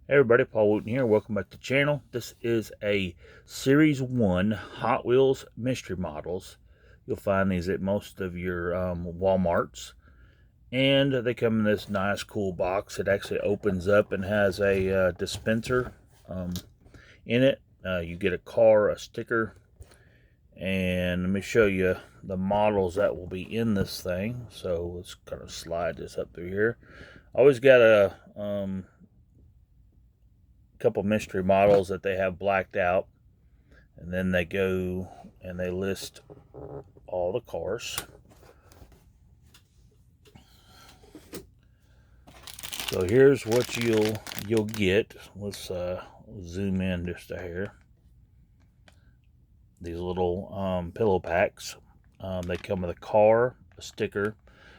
Hey everybody, Paul Wooten here. Welcome back to the channel. This is a Series 1 Hot Wheels mystery models. You'll find these at most of your Walmarts. And they come in this nice, cool box. It actually opens up and has a dispenser in it. You get a car, a sticker, and let me show you the models that will be in this thing. So let's kind of slide this up through here. I always got a couple mystery models that they have blacked out, and then they go and they list all the cars. So here's what you'll get. Let's zoom in just a hair. These little pillow packs. They come with a car, a sticker,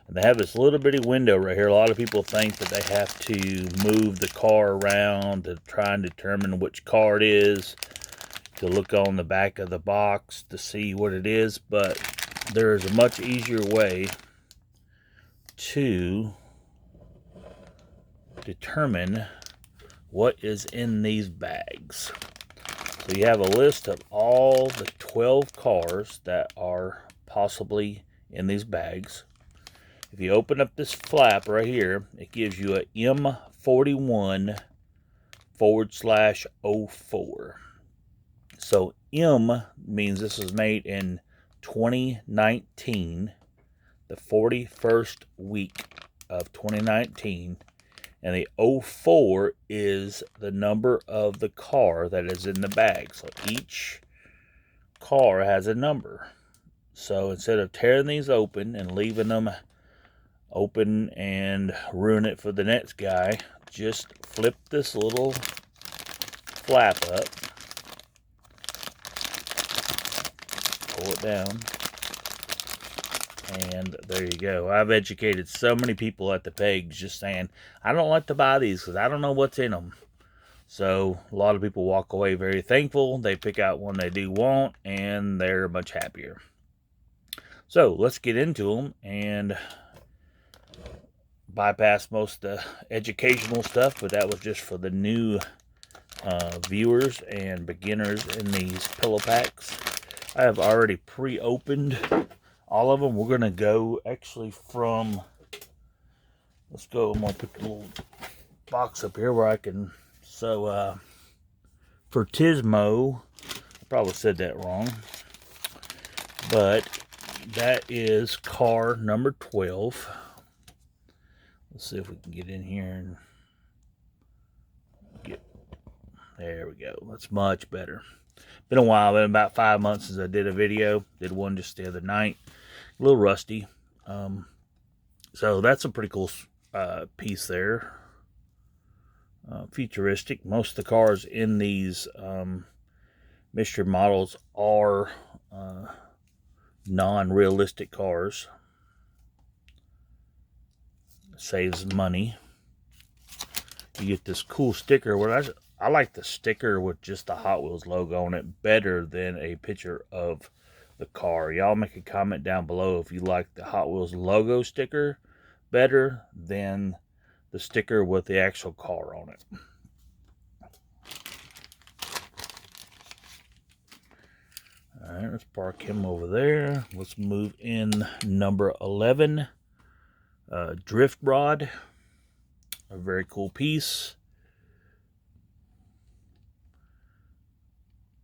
and they have this little bitty window right here. A lot of people think that they have to move the car around to try and determine which car it is, to look on the back of the box to see what it is, but there is a much easier way to determine what is in these bags. So you have a list of all the 12 cars that are possibly in these bags. If you open up this flap right here, it gives you a M41/04. So M means this was made in 2019, the 41st week of 2019. And the 04 is the number of the car that is in the bag. So each car has a number. So instead of tearing these open and leaving them open and ruin it for the next guy, just flip this little flap up, pull it down, and there you go. I've educated so many people at the pegs just saying, I don't like to buy these because I don't know what's in them. So a lot of people walk away very thankful. They pick out one they do want, and they're much happier. So let's get into them and bypass most of the educational stuff, but that was just for the new viewers and beginners in these pillow packs. I have already pre-opened all of them. We're going to go actually from, let's go, I'm going to put the little box up here where I can, so for Tismo, I probably said that wrong, but that is car number 12. Let's see if we can get in here and get, there we go. That's much better. Been a while, been about 5 months since I did a video. Did one just the other night. A little rusty. So that's a pretty cool piece there. Futuristic. Most of the cars in these mystery models are non-realistic cars. Saves money. You get this cool sticker. What I like the sticker with just the Hot Wheels logo on it better than a picture of the car. Y'all make a comment down below if you like the Hot Wheels logo sticker better than the sticker with the actual car on it. Alright, let's park him over there. Let's move in number 11. Drift Rod. A very cool piece.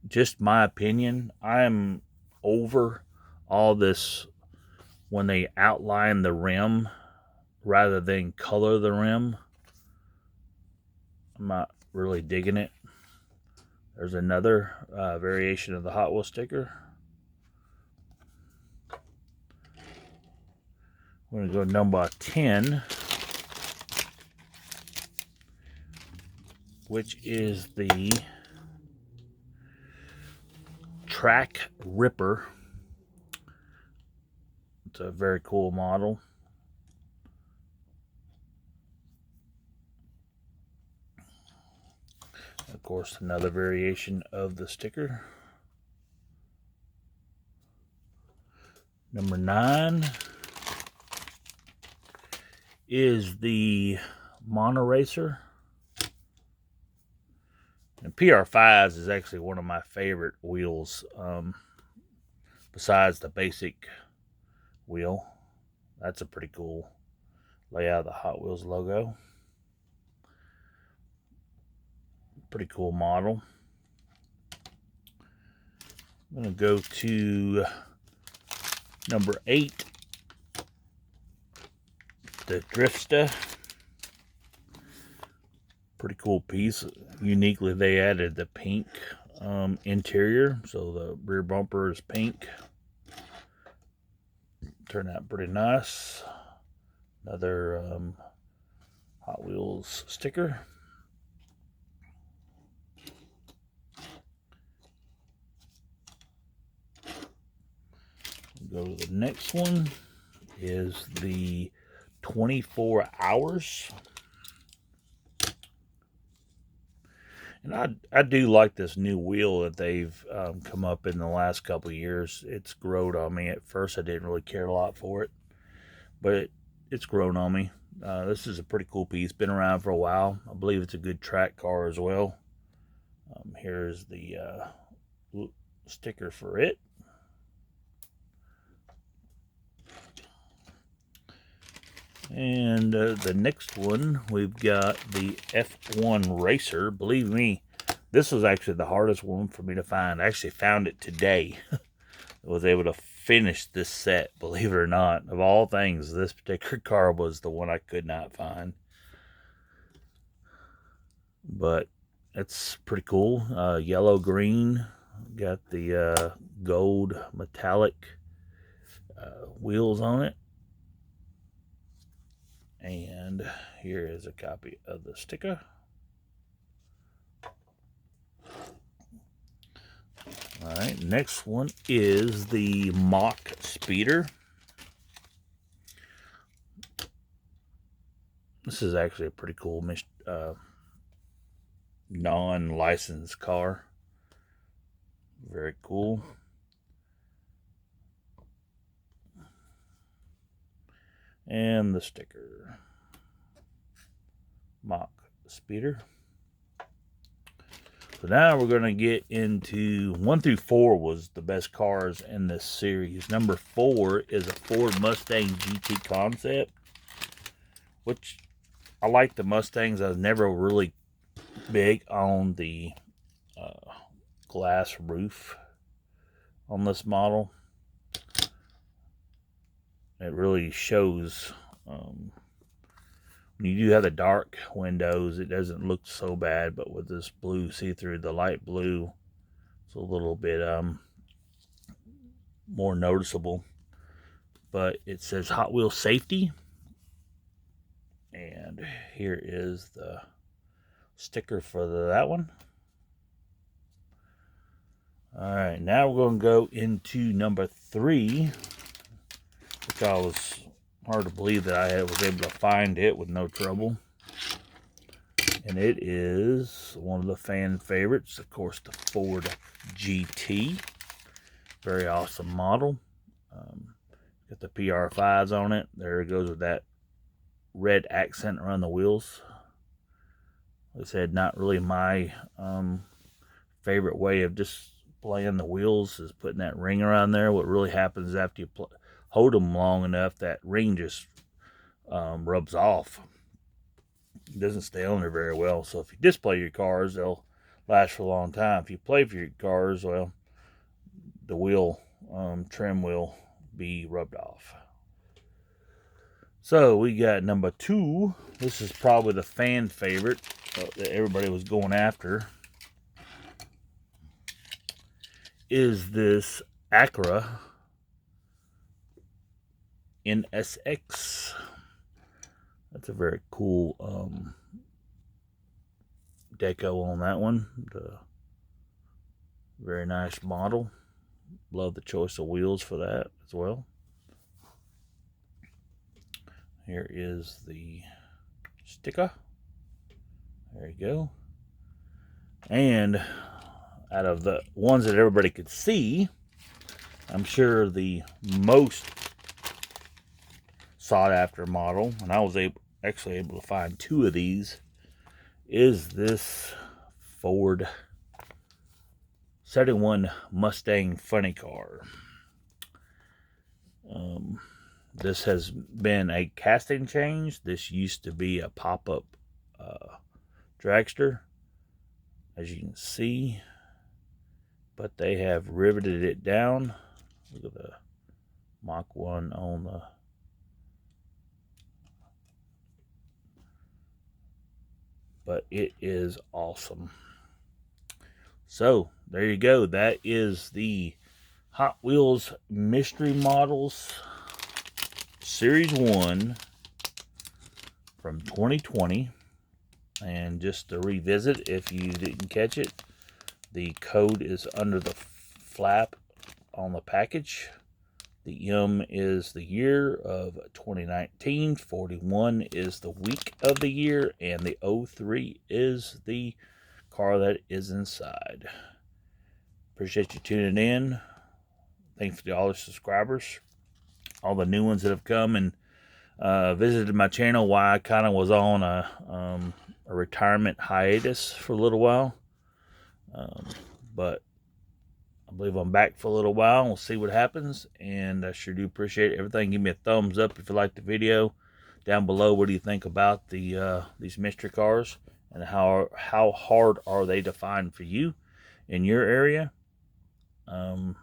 Just my opinion, I'm over all this when they outline the rim rather than color the rim. I'm not really digging it. There's another variation of the Hot Wheels sticker. We're going to go number 10, which is the Track Ripper. It's a very cool model. Of course, another variation of the sticker. Number 9 is the Monoracer. And PR5s is actually one of my favorite wheels, besides the basic wheel. That's a pretty cool layout of the Hot Wheels logo. Pretty cool model. I'm going to go to number 8, the Drifter. Pretty cool piece. Uniquely, they added the pink interior, so the rear bumper is pink. Turned out pretty nice. Another Hot Wheels sticker. Go to the next one. Is the 24 Hours. And I do like this new wheel that they've come up in the last couple of years. It's grown on me. At first, I didn't really care a lot for it, but it's grown on me. This is a pretty cool piece. Been around for a while. I believe it's a good track car as well. Here's the sticker for it. And the next one, we've got the F1 Racer. Believe me, this was actually the hardest one for me to find. I actually found it today. I was able to finish this set, believe it or not. Of all things, this particular car was the one I could not find. But it's pretty cool. Yellow-green. Got the gold metallic wheels on it. And here is a copy of the sticker. Alright, next one is the Mach Speeder. This is actually a pretty cool non-licensed car. Very cool. And the sticker. Mach Speeder. So now we're going to get into 1 through 4 was the best cars in this series. Number 4 is a Ford Mustang GT concept, which I like the Mustangs. I was never really big on the glass roof on this model. It really shows when you do have the dark windows, it doesn't look so bad, but with this blue see-through, the light blue, it's a little bit more noticeable. But it says Hot Wheels Safety, and here is the sticker for that one. Alright, now we're going to go into number 3, which I was hard to believe that I was able to find it with no trouble. And it is one of the fan favorites, of course, the Ford GT. Very awesome model. Got the PR5s on it. There it goes with that red accent around the wheels. Like I said, not really my favorite way of displaying the wheels is putting that ring around there. What really happens after you hold them long enough, that ring just rubs off. It doesn't stay on there very well. So if you display your cars, they'll last for a long time. If you play for your cars, well, the wheel trim will be rubbed off. So we got number 2. This is probably the fan favorite that everybody was going after. Is this Acura NSX. That's a very cool deco on that one. Very nice model. Love the choice of wheels for that as well. Here is the sticker. There you go. And out of the ones that everybody could see, I'm sure the most sought after model, and I was actually able to find 2 of these, is this Ford 71 Mustang funny car. This has been a casting change. This used to be a pop-up dragster, as you can see, but they have riveted it down. Look at the Mach 1 on the but it is awesome. So there you go. That is the Hot Wheels Mystery Models Series 1 from 2020. And just to revisit, if you didn't catch it, the code is under the flap on the package. The M is the year of 2019, 41 is the week of the year, and the 03 is the car that is inside. Appreciate you tuning in. Thanks to all the subscribers, all the new ones that have come and visited my channel. Why I kind of was on a retirement hiatus for a little while, but I believe I'm back for a little while. We'll see what happens, and I sure do appreciate everything. Give me a thumbs up if you like the video. Down below, what do you think about the these mystery cars, and how hard are they to find for you in your area? So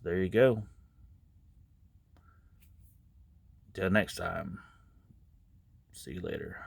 there you go. Till next time. See you later.